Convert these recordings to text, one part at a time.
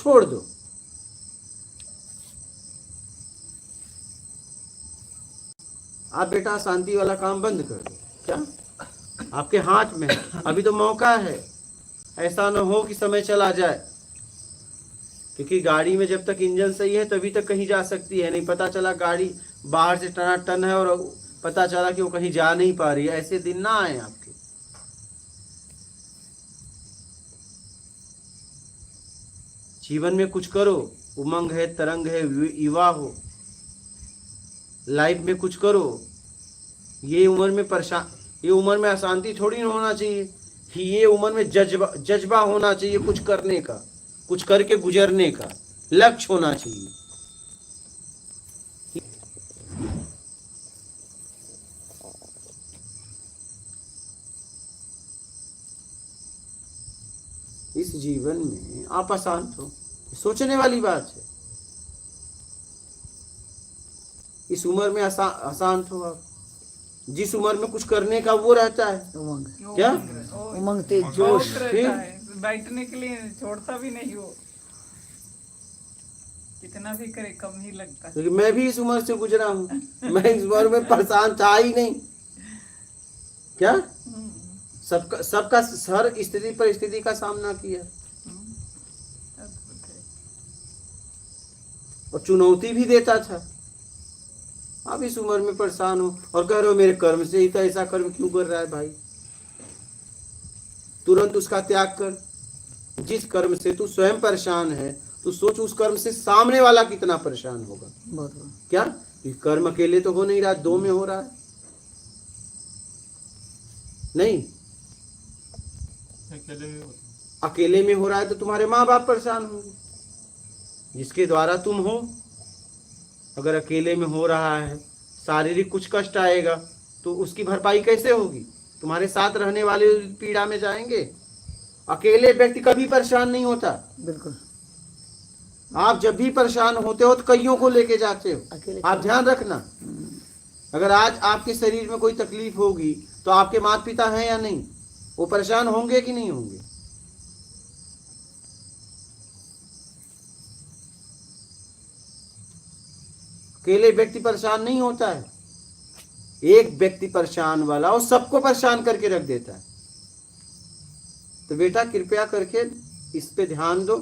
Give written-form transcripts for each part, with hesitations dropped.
छोड़ दो। आप बेटा शांति वाला काम बंद कर दो। क्या आपके हाथ में है, अभी तो मौका है। ऐसा न हो कि समय चला जाए, क्योंकि गाड़ी में जब तक इंजन सही है तभी तक कहीं जा सकती है। नहीं पता चला गाड़ी बाहर से टनाटन है और पता चला कि वो कहीं जा नहीं पा रही है। ऐसे दिन ना आए आपके। जीवन में कुछ करो, उमंग है, तरंग है, युवा हो, लाइफ में कुछ करो। ये उम्र में परेशान, ये उम्र में अशांति थोड़ी ना होना चाहिए। ये उम्र में जज्बा होना चाहिए कुछ करने का, कुछ करके गुजरने का लक्ष्य होना चाहिए। इस जीवन में आप अशांत हो, सोचने वाली बात है। इस उम्र में अशांत हो आप। जिस उम्र में कुछ करने का वो रहता है, उमंग, क्या उमंग तेज जोश फिर बैठने के लिए छोड़ता भी नहीं वो, कितना भी करे कम ही लगता है। क्योंकि मैं भी इस उम्र से गुजरा हूँ। मैं इस उम्र में परेशान था ही नहीं। क्या सबका हर स्थिति परिस्थिति का सामना किया और चुनौती भी देता था। आप इस उम्र में परेशान हो और कह रहे हो मेरे कर्म से ही तो ऐसा कर्म क्यों कर रहा है भाई। तुरंत उसका त्याग कर। जिस कर्म से तू स्वयं परेशान है, तू सोच उस कर्म से सामने वाला कितना परेशान होगा। बहुत क्या ये कर्म अकेले तो हो नहीं रहा, दो में हो रहा है। नहीं, अकेले में हो रहा है तो तुम्हारे माँ बाप परेशान होंगे जिसके द्वारा तुम हो। अगर अकेले में हो रहा है, शारीरिक कुछ कष्ट आएगा तो उसकी भरपाई कैसे होगी। तुम्हारे साथ रहने वाले पीड़ा में जाएंगे। अकेले व्यक्ति कभी परेशान नहीं होता। बिल्कुल। आप जब भी परेशान होते हो तो कईयों को लेके जाते हो। आप ध्यान रखना, अगर आज आपके शरीर में कोई तकलीफ होगी तो आपके माता पिता हैं या नहीं, वो परेशान होंगे कि नहीं होंगे। अकेले व्यक्ति परेशान नहीं होता है। एक व्यक्ति परेशान वाला वो सबको परेशान करके रख देता है। तो बेटा कृपया करके इस पे ध्यान दो।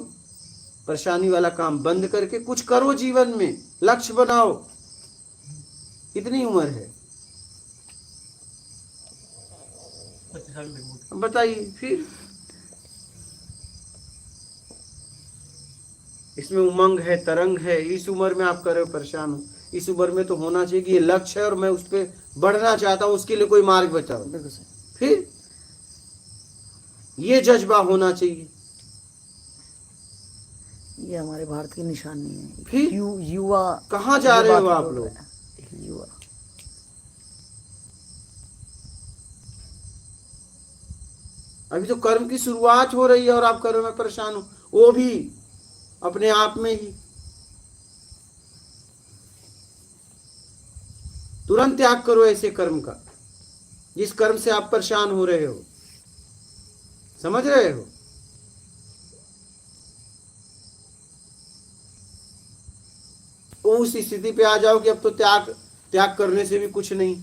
परेशानी वाला काम बंद करके कुछ करो, जीवन में लक्ष्य बनाओ। कितनी उम्र है बताइए। फिर इसमें उमंग है, तरंग है। इस उम्र में आप कर रहे हो परेशान हो। इस उम्र में तो होना चाहिए कि ये लक्ष्य है और मैं उस पर बढ़ना चाहता हूं, उसके लिए कोई मार्ग बताओ। फिर ये जज्बा होना चाहिए। ये हमारे भारत की निशानी है। फिर युवा कहाँ जा रहे हो आप लोग। युवा अभी तो कर्म की शुरुआत हो रही है और आप कर्म में परेशान हो, वो भी अपने आप में ही। तुरंत त्याग करो ऐसे कर्म का जिस कर्म से आप परेशान हो रहे हो। समझ रहे हो। उस स्थिति पे आ जाओ कि अब तो त्याग करने से भी कुछ नहीं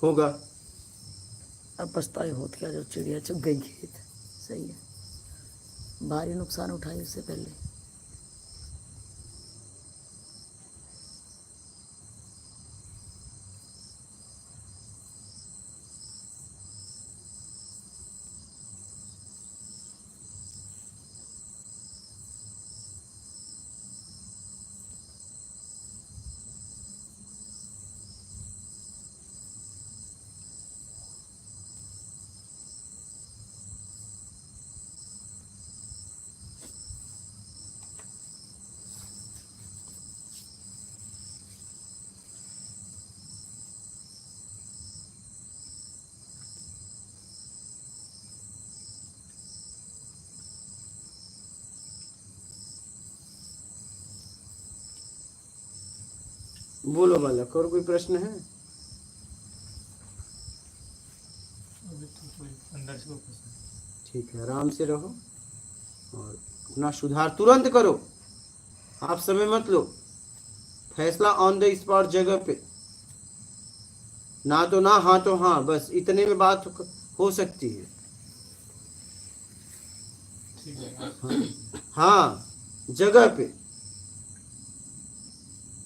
होगा। अब पछताए होत क्या, जो चिड़िया चुग गई खेत। सही है, भारी नुकसान उठाए उससे पहले। बोलो बालक, और कोई प्रश्न है। ठीक है, आराम से रहो। और अपना सुधार तुरंत करो, आप समय मत लो। फैसला ऑन द स्पॉट जगह पे, ना तो ना हाँ तो हाँ, बस इतने में बात हो सकती है। हाँ, जगह पे,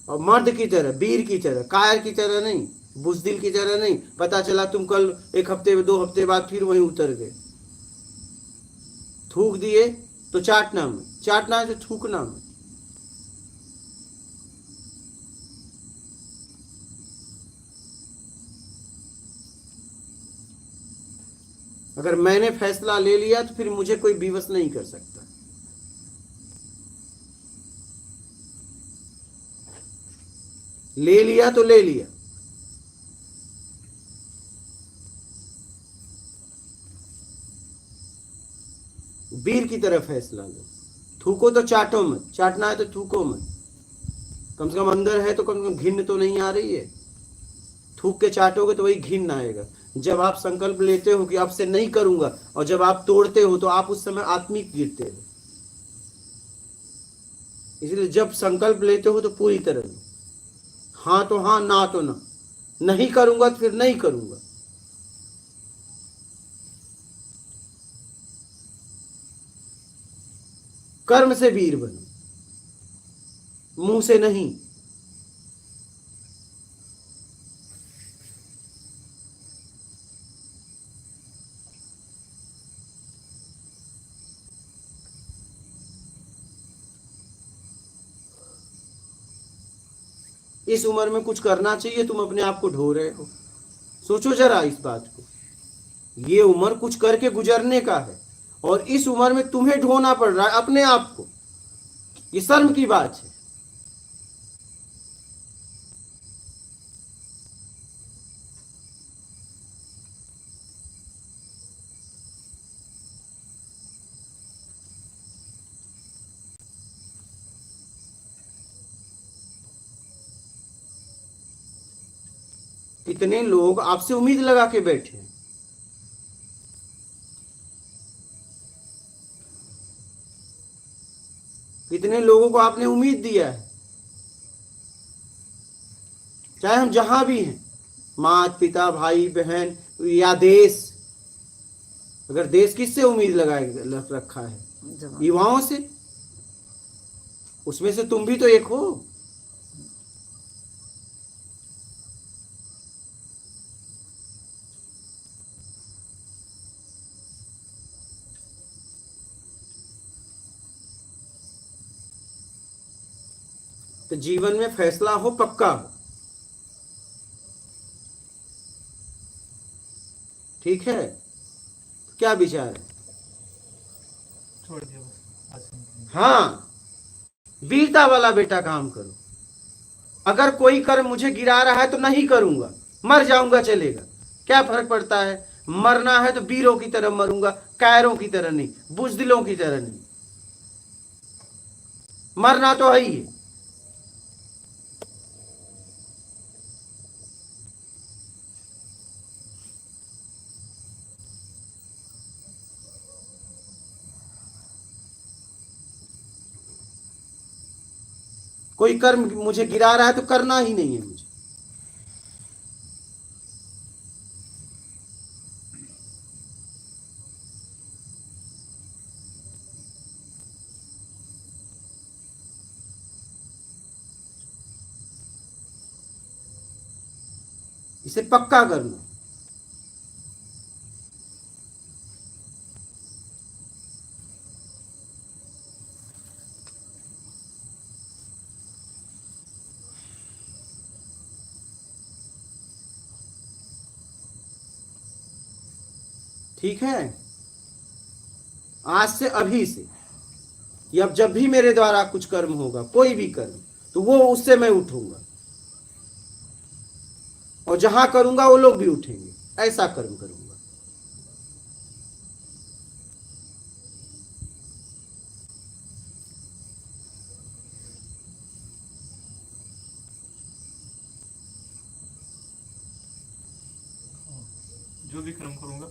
और मर्द की तरह, वीर की तरह, कायर की तरह नहीं, बुजदिल की तरह नहीं। पता चला तुम कल 1 हफ्ते 2 हफ्ते बाद फिर वहीं उतर गए। थूक दिए तो चाटना में, चाटना है तो थूकना में। अगर मैंने फैसला ले लिया तो फिर मुझे कोई विवश नहीं कर सकता। ले लिया तो ले लिया। वीर की तरह फैसला लो। थूको तो चाटो मत, चाटना है तो थूको मत। कम से कम अंदर है तो कम से कम घिन तो नहीं आ रही है। थूक के चाटोगे तो वही घिन आएगा। जब आप संकल्प लेते हो कि अब से नहीं करूंगा, और जब आप तोड़ते हो तो आप उस समय आत्मिक गिरते हो। इसलिए जब संकल्प लेते हो तो पूरी तरह लो। हाँ तो हाँ, ना तो ना। नहीं करूंगा तो फिर नहीं करूंगा। कर्म से वीर बनो, मुंह से नहीं। इस उम्र में कुछ करना चाहिए, तुम अपने आप को ढो रहे हो। सोचो जरा इस बात को। ये उम्र कुछ करके गुजरने का है, और इस उम्र में तुम्हें ढोना पड़ रहा है अपने आप को। ये शर्म की बात है। कितने लोग आपसे उम्मीद लगा के बैठे हैं। कितने लोगों को आपने उम्मीद दिया है, चाहे हम जहां भी हैं, माता पिता भाई बहन या देश। अगर देश किससे उम्मीद लगाए रखा है? जवान। युवाओं से। उसमें से तुम भी तो एक हो। तो जीवन में फैसला हो, पक्का हो। ठीक है, क्या विचार है? छोड़ दिया बस, आज से नहीं। हाँ, वीरता वाला बेटा काम करो। अगर कोई कर्म मुझे गिरा रहा है तो नहीं करूंगा, मर जाऊंगा चलेगा, क्या फर्क पड़ता है। मरना है तो वीरों की तरह मरूंगा, कायरों की तरह नहीं, बुजदिलों की तरह नहीं। मरना तो है ही है। कोई कर्म मुझे गिरा रहा है तो करना ही नहीं है मुझे। इसे पक्का करना। ठीक है, आज से, अभी से, या जब भी मेरे द्वारा कुछ कर्म होगा, कोई भी कर्म, तो वो उससे मैं उठूंगा, और जहां करूंगा वो लोग भी उठेंगे। ऐसा कर्म करूंगा। जो भी कर्म करूंगा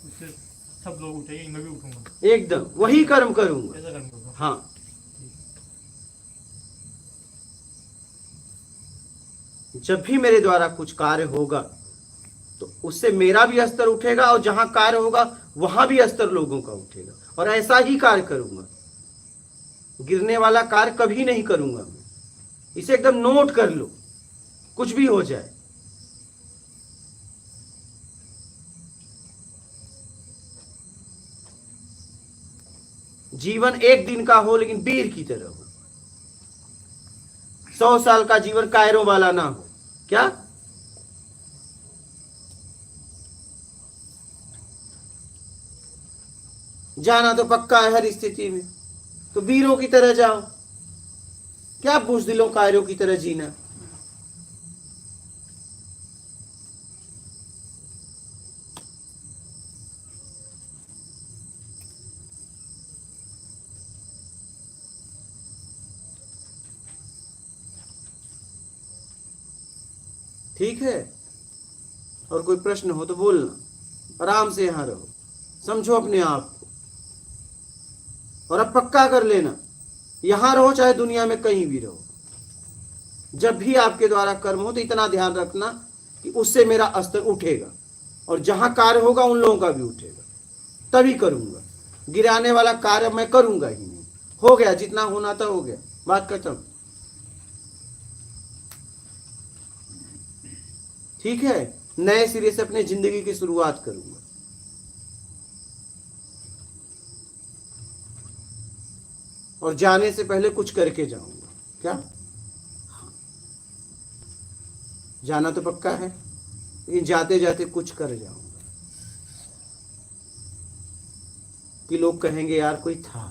उसे सब लोग उठेंगे, मैं भी उठूंगा, एकदम वही कर्म करूंगा। ऐसा करना होगा। हाँ, जब भी मेरे द्वारा कुछ कार्य होगा तो उससे मेरा भी स्तर उठेगा, और जहां कार्य होगा वहां भी स्तर लोगों का उठेगा, और ऐसा ही कार्य करूंगा। गिरने वाला कार्य कभी नहीं करूंगा मैं। इसे एकदम नोट कर लो, कुछ भी हो जाए। जीवन एक दिन का हो लेकिन वीर की तरह हो। 100 साल का जीवन कायरों वाला ना हो। क्या? जाना तो पक्का है हर स्थिति में, तो वीरों की तरह जाओ। क्या बुज़दिलों कायरों की तरह जीना? ठीक है? और कोई प्रश्न हो तो बोलना, आराम से यहां रहो, समझो अपने आप को, और अब पक्का कर लेना, यहां रहो चाहे दुनिया में कहीं भी रहो, जब भी आपके द्वारा कर्म हो तो इतना ध्यान रखना कि उससे मेरा स्तर उठेगा, और जहां कार्य होगा उन लोगों का भी उठेगा, तभी करूंगा। गिराने वाला कार्य मैं करूंगा ही नहीं। हो गया, जितना होना था हो गया, बात खत्म। ठीक है? नए सिरे से अपने जिंदगी की शुरुआत करूंगा। और जाने से पहले कुछ करके जाऊंगा। क्या? हाँ। जाना तो पक्का है, लेकिन जाते जाते कुछ कर जाऊंगा कि लोग कहेंगे यार कोई था।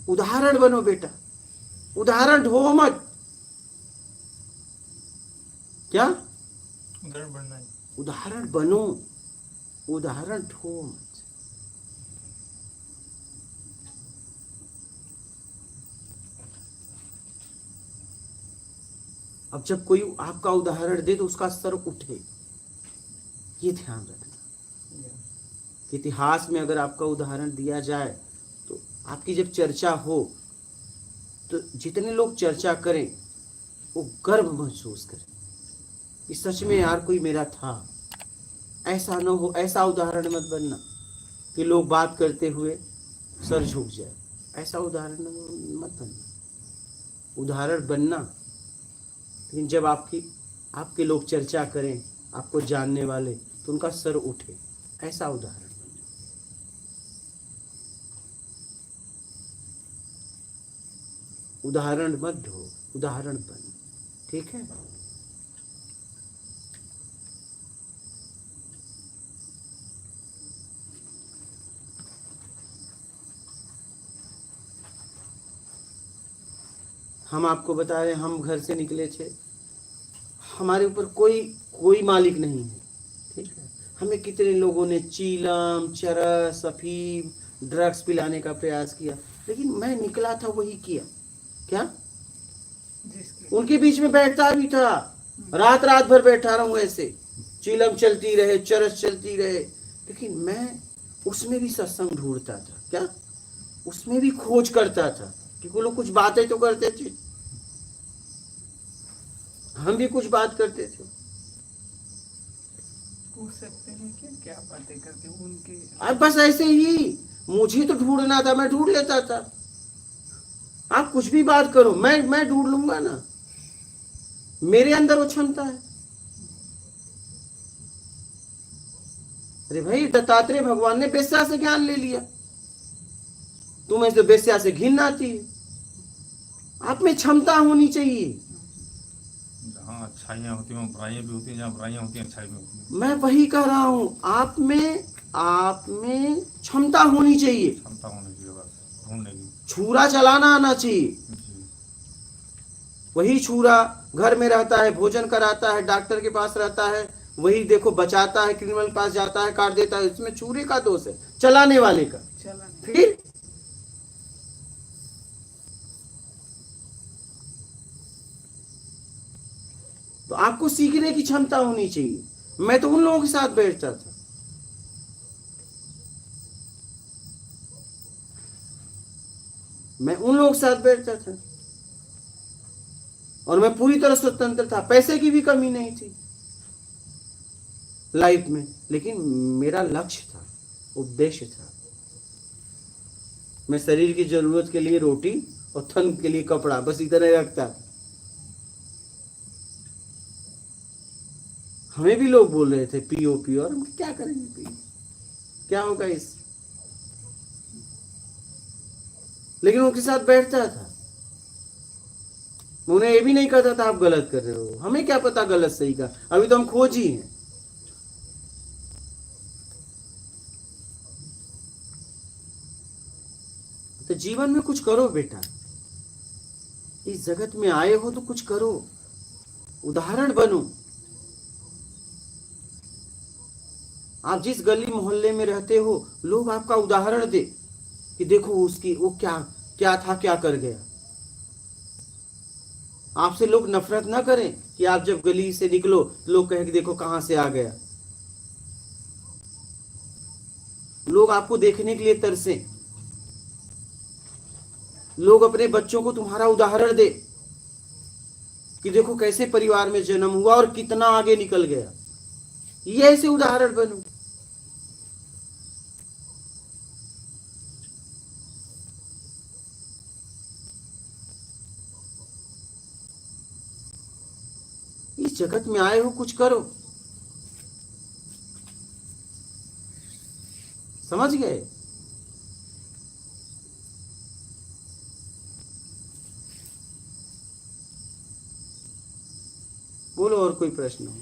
उदाहरण बनो बेटा, उदाहरण ढो मत। क्या? उदाहरण बनना है। उदाहरण बनो, उदाहरण ढो मत। अब जब कोई आपका उदाहरण दे तो उसका स्तर उठे, ये ध्यान रखना। इतिहास में अगर आपका उदाहरण दिया जाए तो आपकी जब चर्चा हो तो जितने लोग चर्चा करें वो गर्व महसूस करें कि सच में यार कोई मेरा था। ऐसा न हो, ऐसा उदाहरण मत बनना कि लोग बात करते हुए सर झुक जाए। ऐसा उदाहरण मत बनना। उदाहरण बनना, लेकिन जब आपके लोग चर्चा करें, आपको जानने वाले, तो उनका सर उठे, ऐसा उदाहरण बनना। उदाहरण मत ढो, उदाहरण बन। ठीक है? हम आपको बता रहे हैं, हम घर से निकले थे, हमारे ऊपर कोई मालिक नहीं है। ठीक है? हमें कितने लोगों ने चीलम, चरस, अफीम, ड्रग्स पिलाने का प्रयास किया, लेकिन मैं निकला था वही किया। क्या? जिसकी उनके बीच में बैठता भी था, रात भर बैठा रहूं ऐसे, चीलम चलती रहे, चरस चलती रहे, लेकिन मैं उसमें भी सत्संग ढूंढता था। क्या? उसमें भी खोज करता था कि वो लोग कुछ बातें तो करते थे, हम भी कुछ बात करते थे। पूछ सकते हैं क्या बातें करते हो उनके? अब बस ऐसे ही मुझे तो ढूंढना था, मैं ढूंढ लेता था। आप कुछ भी बात करो, मैं ढूंढ लूंगा ना, मेरे अंदर वो क्षमता है। अरे भाई, दत्तात्रेय भगवान ने वेश्या से ज्ञान ले लिया, तुम्हें तो वेश्या से घिन आती है। आप में क्षमता होनी चाहिए। जहाँ अच्छाइयाँ होती हैं वहाँ बुराइयाँ भी होती हैं, जहाँ बुराइयाँ होती हैं अच्छाई भी होती हैं। मैं वही कह रहा हूं, आप में क्षमता होनी चाहिए, क्षमता होनी चाहिए बस ढूंढने की। छुरा चलाना आना चाहिए। जी। वही छुरा घर में रहता है, भोजन कराता है, डॉक्टर के पास रहता है, वही देखो बचाता है, क्रिमिनल के पास जाता है, काट देता है। इसमें छुरे का दोष है, चलाने वाले का। चला नहीं। फिर तो आपको सीखने की क्षमता होनी चाहिए। मैं तो उन लोगों के साथ बैठता था मैं उन लोगों के साथ बैठता था और मैं पूरी तरह स्वतंत्र था, पैसे की भी कमी नहीं थी लाइफ में, लेकिन मेरा लक्ष्य था, उद्देश्य था। मैं शरीर की जरूरत के लिए रोटी और तन के लिए कपड़ा, बस इतना ही रखता था। हमें भी लोग बोल रहे थे पियो पियो, और हम क्या करेंगे पियो, क्या होगा इस, लेकिन उनके साथ बैठता था। उन्हें ये भी नहीं कहता था आप गलत कर रहे हो, हमें क्या पता गलत सही का, अभी तो हम खोजी हैं। तो जीवन में कुछ करो बेटा, इस जगत में आए हो तो कुछ करो, उदाहरण बनो। आप जिस गली मोहल्ले में रहते हो, लोग आपका उदाहरण दे कि देखो उसकी वो क्या क्या था, क्या कर गया। आपसे लोग नफरत ना करें कि आप जब गली से निकलो लोग कहें कि देखो कहां से आ गया। लोग आपको देखने के लिए तरसे, लोग अपने बच्चों को तुम्हारा उदाहरण दे कि देखो कैसे परिवार में जन्म हुआ और कितना आगे निकल गया। ये ऐसे उदाहरण बनो। इस जगत में आए हो, कुछ करो। समझ गए? बोलो और कोई प्रश्न हो?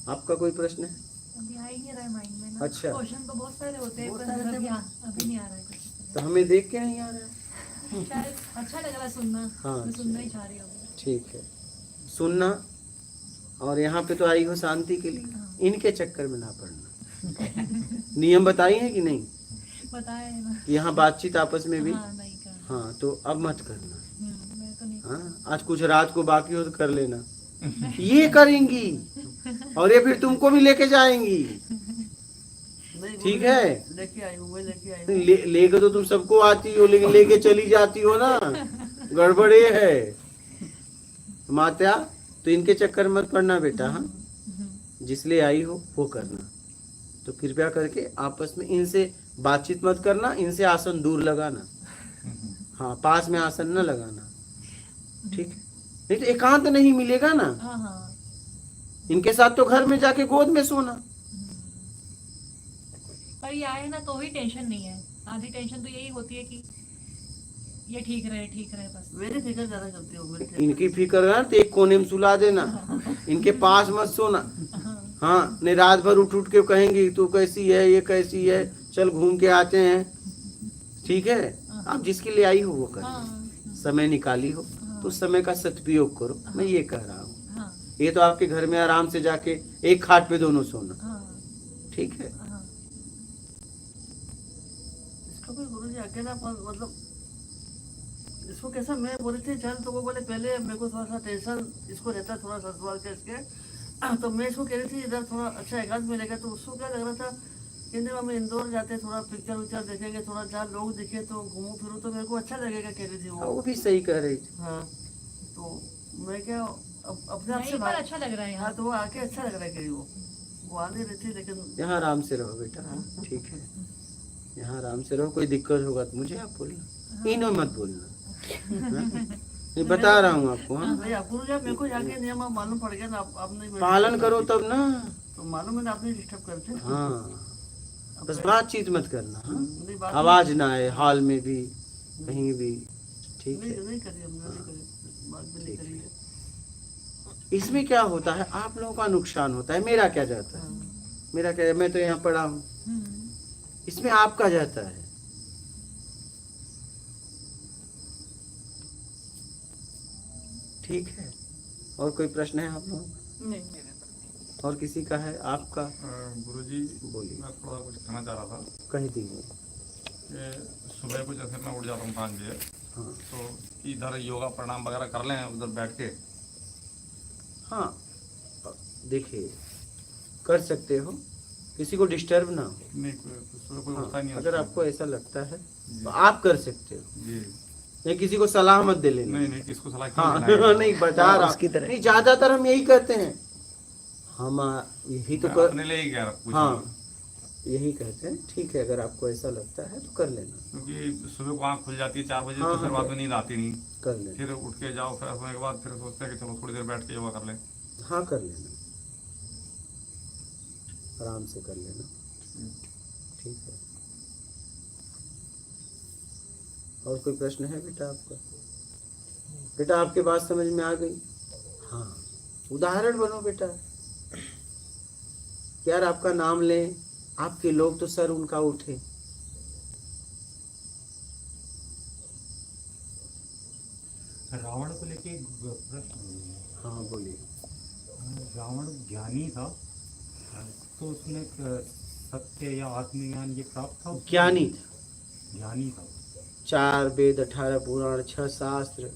आपका कोई प्रश्न है? अभी आ ही नहीं रहा है माइंड में ना। अच्छा। क्वेश्चन तो बहुत सारे होते हैं पर अभी नहीं आ रहा है कुछ। तो हमें देख के नहीं आ रहा है? शायद अच्छा लग रहा है सुनना। हाँ, मैं सुनना ही चाह रही हूँ। ठीक है, सुनना। और यहाँ पे तो आई हो शांति के लिए, इनके चक्कर में ना पड़ना। नियम बताई है कि नहीं? बताया है ना। यहाँ बातचीत आपस में भी। हाँ, नहीं करना। हाँ, तो अब मत करना। मैं तो नहीं। हाँ, आज कुछ रात को बाकी हो तो कर लेना। ये करेंगी और ये फिर तुमको भी लेके जाएंगी। ठीक है, लेके आई हूँ, मैं लेके आई हूँ। लेके तो तुम सबको आती हो, लेकिन लेके चली जाती हो ना, गड़बड़ ये है मात्या। तो इनके चक्कर में मत पड़ना बेटा। हाँ, जिसलिए आई हो वो करना। तो कृपया करके आपस में इनसे बातचीत मत करना, इनसे आसन दूर लगाना। हाँ, पास में आसन न लगाना, ठीक है? नहीं तो एकांत नहीं मिलेगा ना। हाँ हाँ। इनके साथ तो घर में जाके गोद में सोना। पर ये आए ना तो ही टेंशन नहीं है। आधी टेंशन तो यही होती है कि ये ठीक रहे बस। मेरी फिक्र ज्यादा करती हूँ। इनकी फिक्र ना तो एक कोने में सुला देना, इनके पास मत सोना। हाँ, नहीं रात भर उठ उठ के कहेंगी तू कैसी है, ये कैसी है, चल घूम के आते हैं। ठीक है, आप जिसके लिए आई हो वो कर, समय निकाली हो तो उस समय का सदुपयोग करो। मैं ये कह रहा हूँ। ये तो आपके घर में आराम से जाके एक खाट पे दोनों सोना, ठीक है? इसको कोई गुरुजी अकेला मतलब इसको कैसा, मैं बोली थी चल, तो वो बोले पहले मेरे को थोड़ा सा टेंशन इसको रहता थोड़ा ससुराल के इसके, तो मैं इसको कह रही थी इधर थोड़ा अच्छा एकांत मिलेगा। तो उसको क्या लग रहा था कि हम इंदौर जाते थोड़ा पिक्चर विक्चर देखेंगे, थोड़ा जहाँ लोग दिखे तो घूमू फिरूँ तो मेरे को अच्छा लगेगा, कह रही थी वो भी सही कह रही थी। हाँ, तो मैं क्या अपने आप से नहीं, पर अच्छा लग रहा है हाँ, यहाँ। तो वो आके अच्छा लग रहा है, कह रही वो आ नहीं रही थी, लेकिन यहाँ आराम से रहो बेटा। ठीक है, यहाँ आराम से रहो। कोई दिक्कत होगा तो मुझे आप बोलना, इन्हों मत बोलना। नहीं, बता रहा हूँ आपको। हाँ, नहीं आपको मेरे को जाके नियम मालूम पड़ गया ना, आपने पालन करो तब ना। तो मालूम है ना, आपने डिस्टर्ब करते। हाँ, बस बातचीत मत करना। हाँ, नहीं बात आवाज ना आए हॉल में भी, कहीं भी। ठीक है, नहीं करी हमने, नहीं करी, बात भी नहीं करी है। इसमें क्या होता है, आप लोगों का नुकसान होता है, मेरा क्या जाता है? मेरा क्या, मैं तो यहाँ पड़ा हूँ, इसमें आपका जाता है। ठीक है, और कोई प्रश्न है आप लोगों का? नहीं मेरे तो और किसी का है? आपका गुरुजी, बोलिए। मैं थोड़ा कुछ कहना चाह रहा था कह दीजिए। कि सुबह को जैसे मैं उठ जाता हूँ 5 बजे, हाँ तो इधर योगा प्राणायाम वगैरह कर लें उधर बैठ के। हाँ, देखिए कर सकते हो, किसी को डिस्टर्ब ना हो। नहीं, सुबह कोई उठता हाँ, नहीं है। अगर आपको ऐसा लगता है तो आप कर सकते हो। जी, नहीं किसी को सलाह मत दे लेना। नहीं नहीं, किसको सलाह क्यों हाँ देना है? नहीं बता रहा उसकी तरह। नहीं, ज्यादातर हम यही कहते हैं, हम यही तो मैं कर, अपने लिए ही कह रहा हूँ, हाँ यही कहते हैं। ठीक है, अगर आपको ऐसा लगता है तो कर लेना, क्योंकि सुबह को आँख खुल जाती है 4 बजे, हाँ, तो फिर हाँ, बाद में नींद आती नहीं, कर लेना। फिर उठ के जाओ, फ्रेश होने के बाद फिर सोचते हैं कि चलो थोड़ी देर बैठ के योगा कर लें। हाँ कर लेना, आराम से कर लेना, ठीक है। और कोई प्रश्न है बेटा आपका? बेटा आपके बात समझ में आ गई? हाँ, उदाहरण बनो बेटा। यार आपका नाम लें, आपके लोग तो सर उनका उठे। रावण को लेके एक प्रश्न है। हाँ बोलिए। रावण ज्ञानी था, तो उसने सत्य या आत्मज्ञान ये प्राप्त था? ज्ञानी था, ज्ञानी था। 4 वेद 18 पुराण 6 शास्त्र,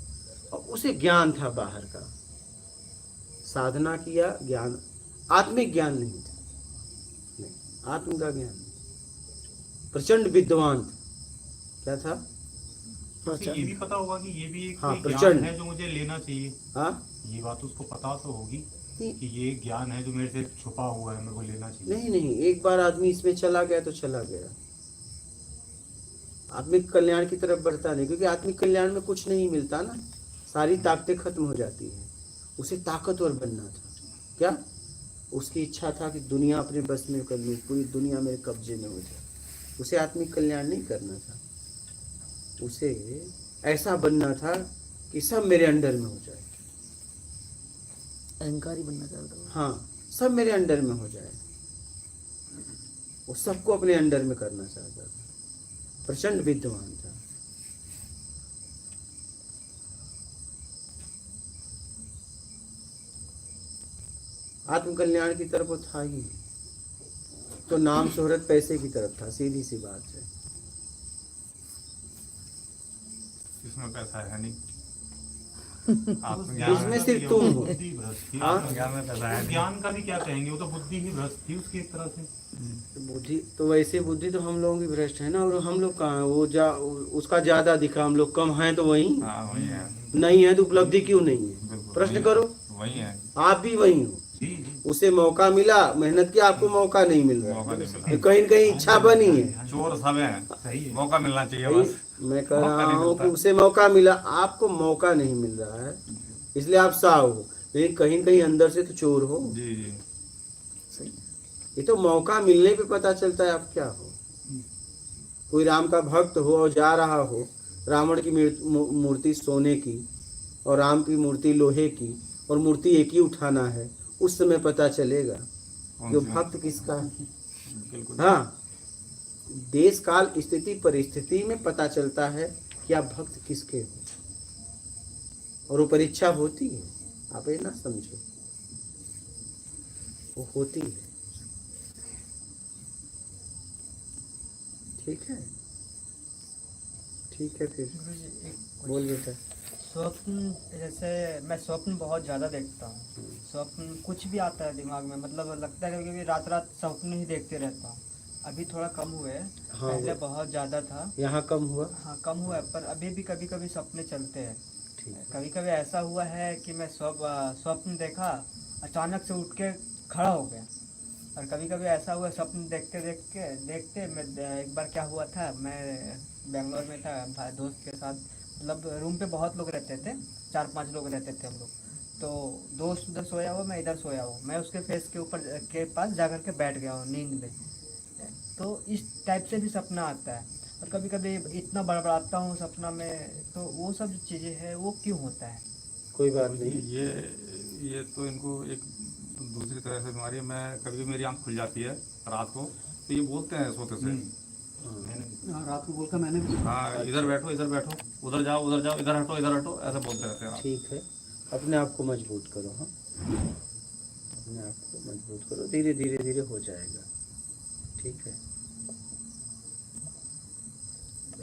और उसे ज्ञान था बाहर का, साधना किया, ज्ञान, आत्मिक ज्ञान नहीं था, नहीं आत्म का ज्ञान नहीं। प्रचंड विद्वान था। क्या था? उसे ये भी पता होगा कि ये भी एक हाँ, कोई ज्ञान प्रचंड। है जो मुझे लेना चाहिए। हाँ ये बात उसको पता तो होगी नहीं कि ये ज्ञान है जो मेरे से छुपा हुआ है, मेरे को लेना चाहिए। नहीं नहीं, एक बार आदमी इसमें चला गया तो चला गया, आत्मिक कल्याण की तरफ बढ़ता नहीं, क्योंकि आत्मिक कल्याण में कुछ नहीं मिलता ना, सारी ताकतें खत्म हो जाती हैं। उसे ताकतवर बनना था। क्या? उसकी इच्छा था कि दुनिया अपने बस में कर लूँ, पूरी दुनिया मेरे कब्जे में हो जाए। उसे आत्मिक कल्याण नहीं करना था, उसे ऐसा बनना था कि सब मेरे अंडर में हो जाए। अहंकारी बनना चाहता हूँ। हाँ, सब मेरे अंडर में हो जाए। वो सबको अपने अंडर में करना चाहता था, प्रचंड विद्वान था। आत्मकल्याण की तरफ वो था ही नहीं, तो नाम शोहरत पैसे की तरफ था, सीधी सी बात है। इसमें पैसा है नहीं, इसमें आत्मज्ञान सिर्फ तुम हो। बुद्धि भ्रष्ट थी। हाँ? आत्मज्ञान में पैसा है तो नहीं। ज्ञान का भी क्या कहेंगे, वो तो बुद्धि ही भ्रष्ट थी उसकी एक तरह से। बुद्धि तो वैसे, बुद्धि तो हम लोगों की भ्रष्ट है ना, और हम लोग कहाँ हैं? वो उसका ज्यादा दिखा, हम लोग कम हैं तो वही, हाँ वही है, नहीं है तो उपलब्धि क्यों नहीं है? बिल्कुल प्रश्न वही- करो। वही है, आप भी वही हो, जी जी। उसे मौका मिला, मेहनत की, आपको मौका नहीं मिल रहा, मौका नहीं मिला। कहीं न कहीं इच्छा बनी है। चोर सब है, सही है। मौका मिलना चाहिए भाई, बस। मैं कह मौका रहा नहीं हूँ कि मिलता। उसे मौका मिला, आपको मौका नहीं मिल रहा है, इसलिए आप साव हो, लेकिन कहीं न कहीं अंदर से तो चोर हो। जी जी, ये तो मौका मिलने पे पता चलता है आप क्या हो। कोई राम का भक्त हो और जा रहा हो, रावण की मूर्ति सोने की और राम की मूर्ति लोहे की, और मूर्ति एक ही उठाना है, उस समय पता चलेगा कि वो कौन सी? भक्त किसका है। बिल्कुल। हाँ, देश काल स्थिति परिस्थिति में पता चलता है कि आप भक्त किसके हो, और वो परीक्षा होती है, आप ये ना समझो, वो होती है। ठीक है, ठीक है, फिर गुरुजी, एक बोल बेटा। स्वप्न, जैसे मैं स्वप्न बहुत ज़्यादा देखता हूँ। स्वप्न कुछ भी आता है दिमाग में, मतलब लगता है कभी रात रात स्वप्न ही देखते रहता हूँ। अभी थोड़ा कम हुए है, हाँ, पहले बहुत ज़्यादा था। यहाँ कम हुआ। हाँ कम हुआ है, पर अभी भी कभी कभी सपने चलते हैं। ठीक है। कभी कभी ऐसा हुआ है कि मैं स्वप्न देखा, अचानक से उठ के खड़ा हो गया। और कभी कभी ऐसा हुआ, स्वप्न देखते मैं, एक बार क्या हुआ था, मैं बेंगलोर में था दोस्त के साथ, मतलब रूम पे बहुत लोग रहते थे, 4-5 लोग रहते थे हम लोग। तो दोस्त उधर सोया हुआ, मैं इधर सोया हुआ, मैं उसके फेस के ऊपर के पास जा कर के बैठ गया हूँ नींद में। तो इस टाइप से भी सपना आता है। और कभी कभी इतना बड़बड़ाता हूँ सपना में, तो वो सब चीज़ें हैं, वो क्यों होता है? कोई बात नहीं। ये तो इनको एक दूसरी तरह से बीमारी है। मैं कभी मेरी आंख खुल जाती है रात को, तो ये बोलते हैं सोते से, रात को बोलकर मैंने भी हाँ इधर बैठो, उधर जाओ, इधर हटो, ऐसे बोलते रहते हैं। ठीक है, अपने आप को मजबूत करो। हाँ, अपने आप को मजबूत करो, धीरे धीरे धीरे हो जाएगा। ठीक है।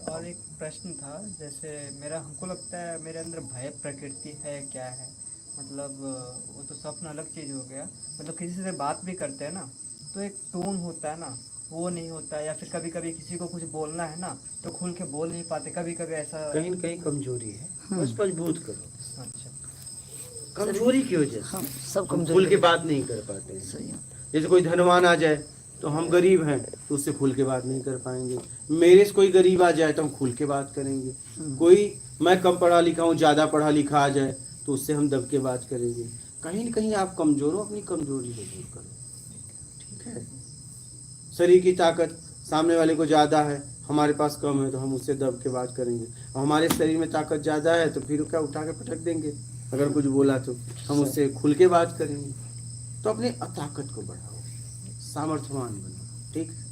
और एक प्रश्न था, जैसे हमको लगता है मेरे अंदर भय प्रकृति है, क्या है? मतलब वो तो स्वप्न अलग चीज़ हो गया। मतलब किसी से बात भी करते हैं ना, तो एक टोन होता है ना, वो नहीं होता है, या फिर कभी कभी किसी को कुछ बोलना है ना तो खुल के बोल नहीं पाते, कभी कभी ऐसा। कहीं न कहीं कमजोरी है, बस मजबूत करो। अच्छा। कमजोरी की वजह से हम सब हम कमजोर खुल के बात नहीं कर पाते हैं। सही है। जैसे कोई धनवान आ जाए तो हम गरीब हैं तो उससे खुल के बात नहीं कर पाएंगे। मेरे से कोई गरीब आ जाए तो हम खुल के बात करेंगे। कोई मैं कम पढ़ा लिखा हूँ, ज़्यादा पढ़ा लिखा आ जाए तो उससे हम दब के बात करेंगे। कहीं न कहीं आप कमज़ोर हो, अपनी कमज़ोरी को दूर करो, ठीक है। शरीर की ताकत सामने वाले को ज़्यादा है, हमारे पास कम है तो हम उससे दब के बात करेंगे। और हमारे शरीर में ताकत ज़्यादा है तो फिर क्या उठा के पटक देंगे। अगर कुछ बोला तो हम उससे खुल के बात करेंगे। तो अपने ताकत को बढ़ाओ, सामर्थ्यवान बनो, ठीक है।